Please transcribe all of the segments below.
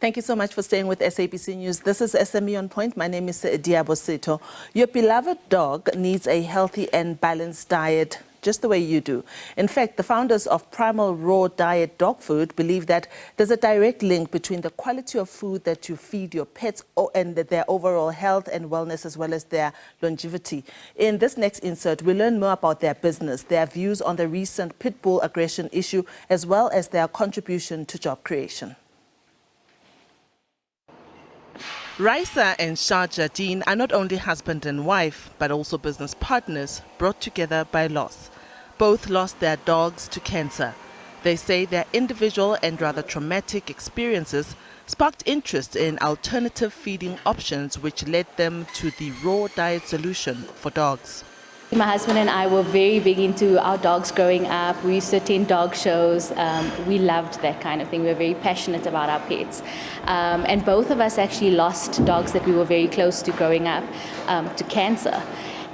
Thank you so much for staying with SABC News. This is SME Point. My name is Diabo Sito. Your beloved dog needs a healthy and balanced diet, just the way you do. In fact, the founders of Primal Raw diet dog food believe that there's a direct link between the quality of food that you feed your pets and their overall health and wellness, as well as their longevity. In this next insert, we learn more about their business, their views on the recent Pitbull aggression issue, as well as their contribution to job creation. Raisa and Shah Jardine are not only husband and wife, but also business partners brought together by loss. Both lost their dogs to cancer. They say their individual and rather traumatic experiences sparked interest in alternative feeding options, which led them to the raw diet solution for dogs. My husband and I were very big into our dogs growing up. We used to attend dog shows. We loved that kind of thing. We were very passionate about our pets. And both of us actually lost dogs that we were very close to growing up to cancer.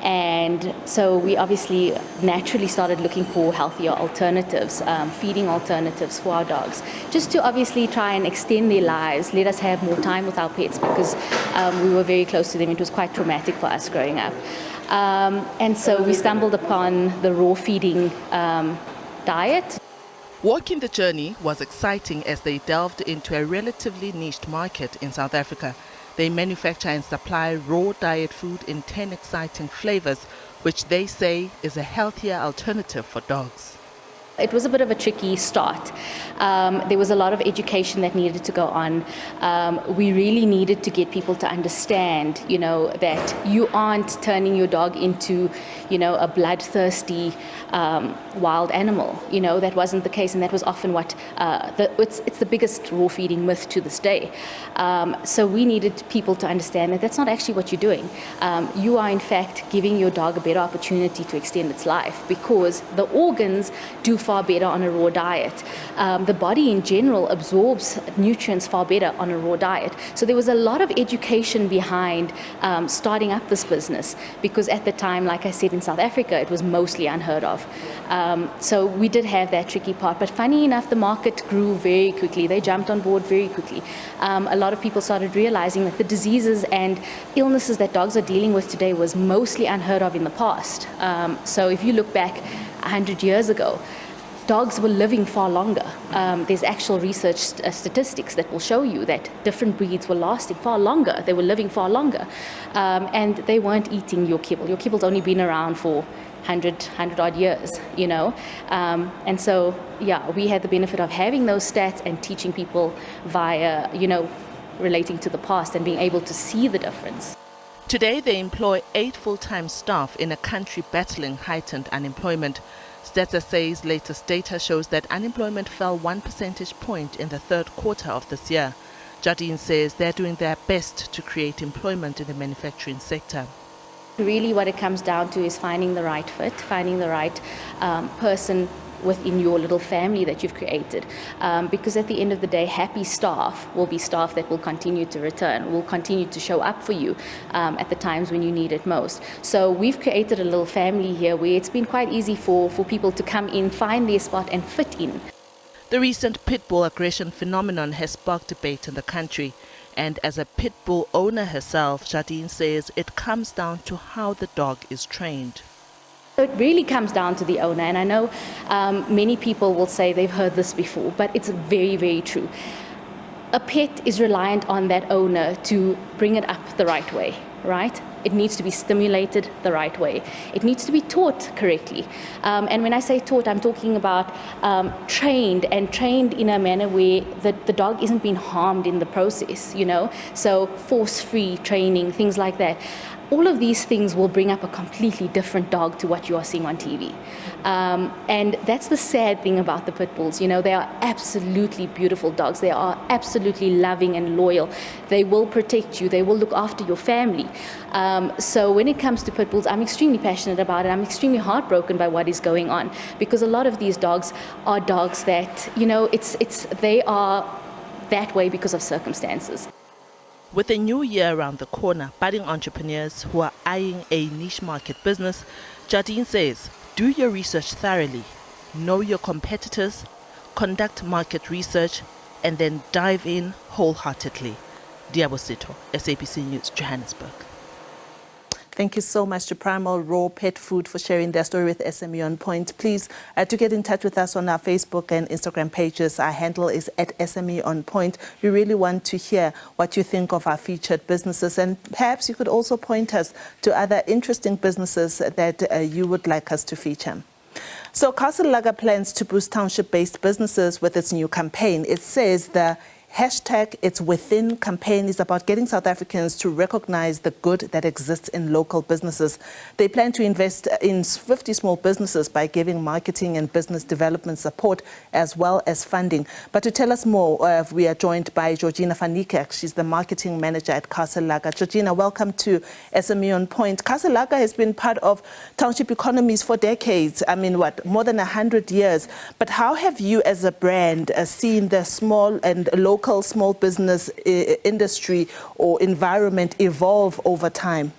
And so we obviously naturally started looking for healthier alternatives, feeding alternatives for our dogs, just to obviously try and extend their lives, let us have more time with our pets, because we were very close to them. It was quite traumatic for us growing up. And so we stumbled upon the raw feeding diet. Walking the journey was exciting as they delved into a relatively niched market in South Africa. They manufacture and supply raw diet food in 10 exciting flavors, which they say is a healthier alternative for dogs. It was a bit of a tricky start. There was a lot of education that needed to go on. We really needed to get people to understand, that you aren't turning your dog into, a bloodthirsty wild animal. That wasn't the case, and that was often what it's the biggest raw feeding myth to this day. So we needed people to understand that that's not actually what you're doing. You are in fact giving your dog a better opportunity to extend its life, because the organs do far better on a raw diet. The body in general absorbs nutrients far better on a raw diet. So there was a lot of education behind starting up this business, because at the time, like I said, in South Africa, it was mostly unheard of. So we did have that tricky part, but funny enough, the market grew very quickly. They jumped on board very quickly. A lot of people started realizing that the diseases and illnesses that dogs are dealing with today was mostly unheard of in the past. So if you look back 100 years ago, dogs were living far longer. There's actual research statistics that will show you that different breeds were lasting far longer. They were living far longer. And they weren't eating your kibble. Your kibble's only been around for 100 odd years, And so, we had the benefit of having those stats and teaching people via, relating to the past and being able to see the difference. Today, they employ 8 full-time staff in a country battling heightened unemployment. SABC's latest data shows that unemployment fell 1 percentage point in the third quarter of this year. Jardine says they're doing their best to create employment in the manufacturing sector. Really what it comes down to is finding the right fit, finding the right person within your little family that you've created. Because at the end of the day, happy staff will be staff that will continue to return, will continue to show up for you at the times when you need it most. So we've created a little family here where it's been quite easy for people to come in, find their spot and fit in. The recent Pitbull aggression phenomenon has sparked debate in the country. And as a Pitbull owner herself, Jardine says it comes down to how the dog is trained. So it really comes down to the owner, and I know many people will say they've heard this before, but it's very, very true. A pet is reliant on that owner to bring it up the right way, right? It needs to be stimulated the right way. It needs to be taught correctly. And when I say taught, I'm talking about trained in a manner where the dog isn't being harmed in the process, So force-free training, things like that. All of these things will bring up a completely different dog to what you are seeing on TV. And that's the sad thing about the pit bulls. They are absolutely beautiful dogs. They are absolutely loving and loyal. They will protect you. They will look after your family. So when it comes to pit bulls, I'm extremely passionate about it. I'm extremely heartbroken by what is going on, because a lot of these dogs are dogs that, they are that way because of circumstances. With a new year around the corner, budding entrepreneurs who are eyeing a niche market business, Jardine says, do your research thoroughly, know your competitors, conduct market research, and then dive in wholeheartedly. Diabosito, SABC News, Johannesburg. Thank you so much to Primal Raw Pet Food for sharing their story with SME On Point. Please, to get in touch with us on our Facebook and Instagram pages, our handle is at SME On Point. We really want to hear what you think of our featured businesses, and perhaps you could also point us to other interesting businesses that you would like us to feature. So Castle Lager plans to boost township-based businesses with its new campaign. It says the hashtag It's Within campaign is about getting South Africans to recognize the good that exists in local businesses. They plan to invest in 50 small businesses by giving marketing and business development support as well as funding. But to tell us more, we are joined by Georgina van Niekerk. She's the marketing manager at Castle Lager. Georgina, welcome to SME On Point. Castle Lager has been part of township economies for decades. I mean, more than 100 years. But how have you as a brand seen the small and local small business industry or environment evolve over time?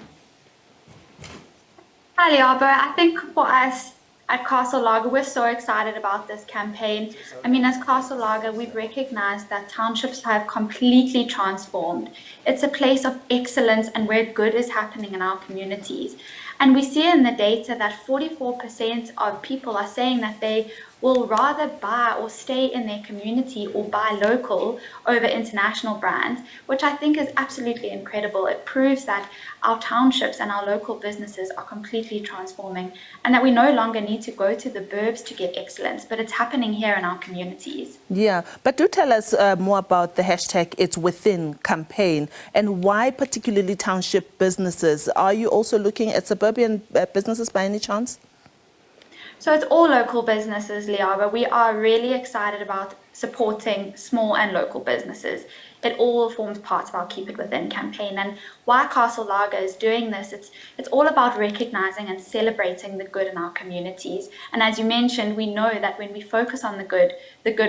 Hi, Liabo. I think for us at Castle Lager, we're so excited about this campaign. I mean, as Castle Lager, we've recognized that townships have completely transformed. It's a place of excellence and where good is happening in our communities. And we see in the data that 44% of people are saying that they will rather buy or stay in their community or buy local over international brands, which I think is absolutely incredible. It proves that our townships and our local businesses are completely transforming and that we no longer need to go to the burbs to get excellence, but it's happening here in our communities. Yeah, but do tell us more about the hashtag It's Within campaign and why particularly township businesses. Are you also looking at suburban businesses by any chance? So it's all local businesses, Liaba. We are really excited about supporting small and local businesses. It all forms part of our Keep It Within campaign. And why Castle Lager is doing this, it's all about recognizing and celebrating the good in our communities. And as you mentioned, we know that when we focus on the good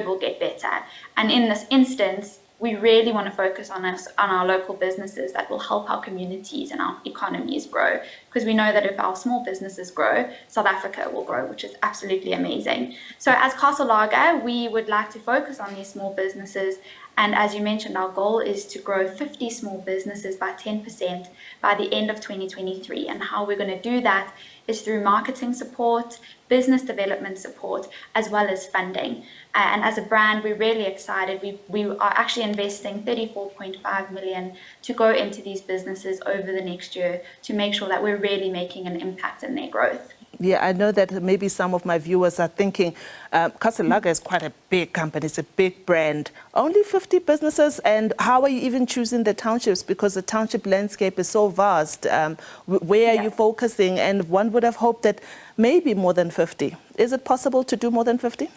will get better. And in this instance, we really want to focus on our local businesses that will help our communities and our economies grow. Because we know that if our small businesses grow, South Africa will grow, which is absolutely amazing. So as Castle Lager, we would like to focus on these small businesses. And as you mentioned, our goal is to grow 50 small businesses by 10% by the end of 2023. And how we're going to do that is through marketing support, business development support, as well as funding. And as a brand, we're really excited. We are actually investing 34.5 million to go into these businesses over the next year to make sure that we're really making an impact in their growth. Yeah, I know that maybe some of my viewers are thinking Castle Lager is quite a big company, it's a big brand. Only 50 businesses, and how are you even choosing the townships? Because the township landscape is so vast. Where are you focusing? And one would have hoped that maybe more than 50. Is it possible to do more than 50?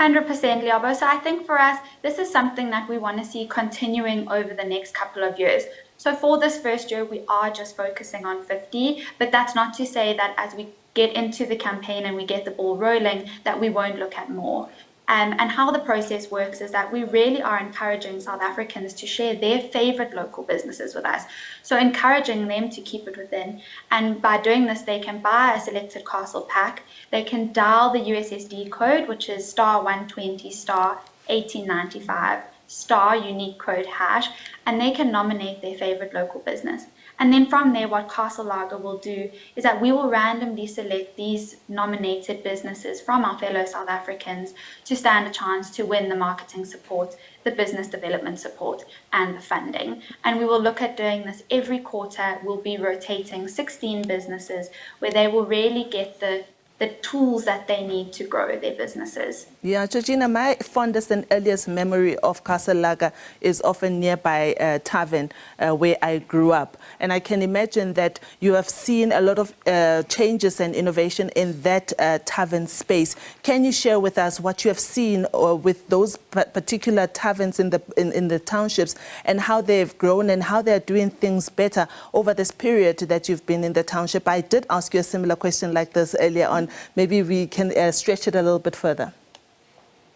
100%, Liabo. So I think for us, this is something that we want to see continuing over the next couple of years. So for this first year, we are just focusing on 50, but that's not to say that as we get into the campaign and we get the ball rolling, that we won't look at more. And how the process works is that we really are encouraging South Africans to share their favorite local businesses with us. So encouraging them to keep it within. And by doing this, they can buy a selected Castle pack. They can dial the USSD code, which is star 120 star 1895 star unique code hash, and they can nominate their favorite local business. And then from there, what Castle Lager will do is that we will randomly select these nominated businesses from our fellow South Africans to stand a chance to win the marketing support, the business development support, and the funding. And we will look at doing this every quarter. We'll be rotating 16 businesses where they will really get the tools that they need to grow their businesses. Yeah, Georgina, my fondest and earliest memory of Castle Lager is of a nearby tavern where I grew up. And I can imagine that you have seen a lot of changes and innovation in that tavern space. Can you share with us what you have seen with those particular taverns in the townships and how they've grown and how they're doing things better over this period that you've been in the township? I did ask you a similar question like this earlier on. Maybe we can stretch it a little bit further.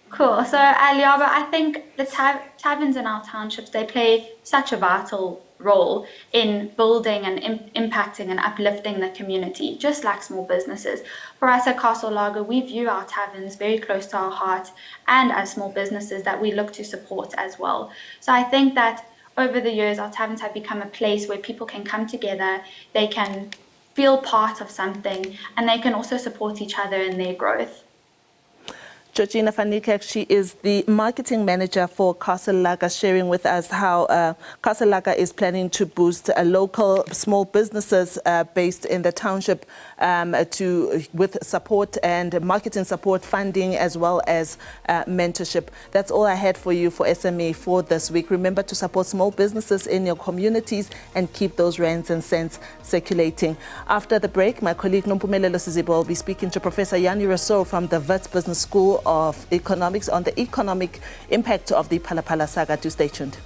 Cool. So, Aliaba, I think the taverns in our townships, they play such a vital role in building and impacting and uplifting the community, just like small businesses. For us at Castle Lager, we view our taverns very close to our heart, and as small businesses that we look to support as well. So I think that over the years, our taverns have become a place where people can come together, they can feel part of something, and they can also support each other in their growth. Georgina van Niekerk, she is the marketing manager for Castle Lager, sharing with us how Castle Lager is planning to boost local small businesses based in the township with support and marketing support, funding, as well as mentorship. That's all I had for you for SME for this week. Remember to support small businesses in your communities and keep those rands and cents circulating. After the break, my colleague Nompumelelo Sizibo will be speaking to Professor Yanni Rousseau from the Wits Business School of Economics on the economic impact of the Phala Phala saga. Do stay tuned.